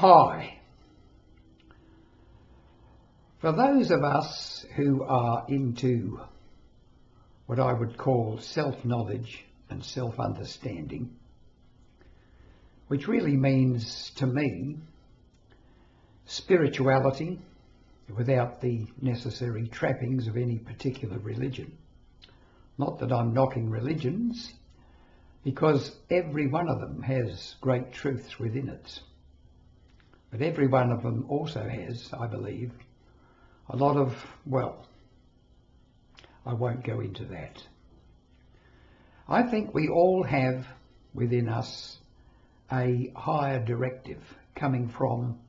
Hi. For those of us who are into what I would call self-knowledge and self-understanding, which really means to me spirituality without the necessary trappings of any particular religion. Not that I'm knocking religions, because every one of them has great truths within it. But every one of them also has, I believe, a lot of, well, I won't go into that. I think we all have within us a higher directive coming from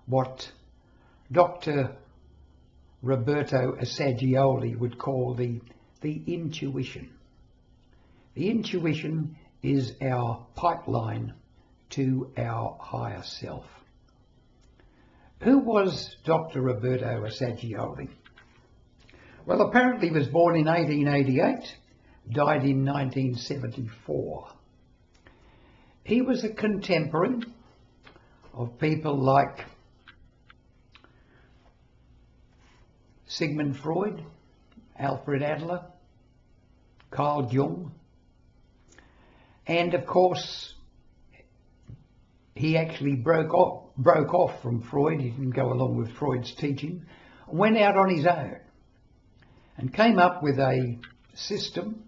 what Dr. Roberto Assagioli would call the intuition. The intuition is our pipeline to our higher self. Who was Dr. Roberto Assagioli? Well, apparently he was born in 1888, died in 1974. He was a contemporary of people like Sigmund Freud, Alfred Adler, Carl Jung, and of course he actually broke off from Freud. He didn't go along with Freud's teaching, went out on his own and came up with a system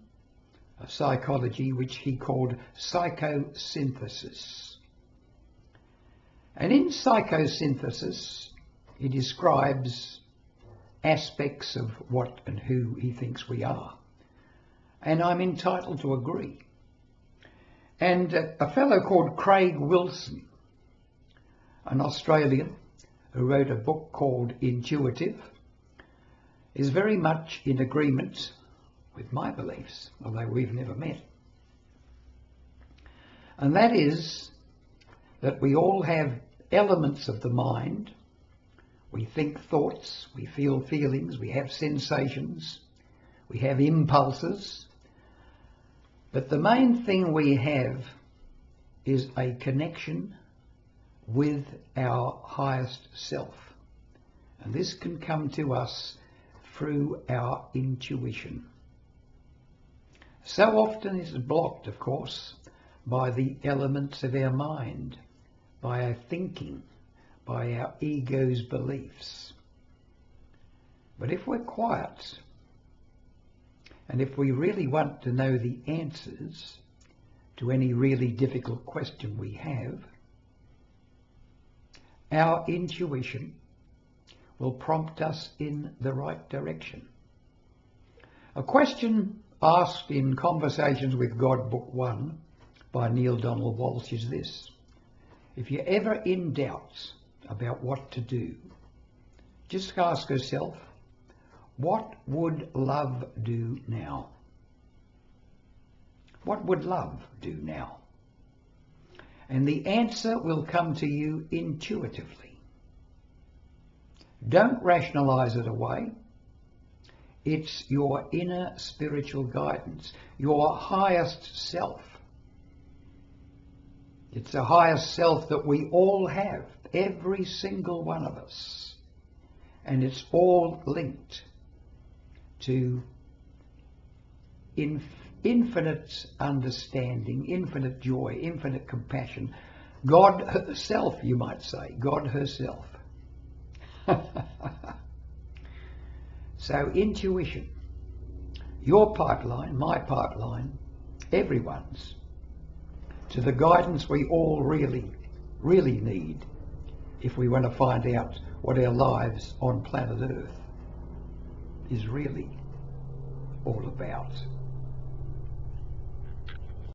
of psychology which he called psychosynthesis. And in psychosynthesis he describes aspects of what and who he thinks we are. And I'm entitled to agree. And a fellow called Craig Wilson, an Australian who wrote a book called Intuitive, is very much in agreement with my beliefs, although we've never met. And that is that we all have elements of the mind. We think thoughts, we feel feelings, we have sensations, we have impulses. But the main thing we have is a connection with our highest self. And this can come to us through our intuition. So often it's blocked, of course, by the elements of our mind, by our thinking, by our ego's beliefs. But if we're quiet, and if we really want to know the answers to any really difficult question we have, our intuition will prompt us in the right direction. A question asked in Conversations with God, Book 1 by Neale Donald Walsch is this: if you're ever in doubt about what to do, just ask yourself, what would love do now? What would love do now? And the answer will come to you intuitively. Don't rationalize it away. It's your inner spiritual guidance, your highest self. It's a highest self that we all have, every single one of us. And it's all linked to infinite understanding, infinite joy, infinite compassion. God herself, you might say, God herself. So intuition, your pipeline, my pipeline, everyone's, to the guidance we all really need if we want to find out what our lives on planet Earth is really all about.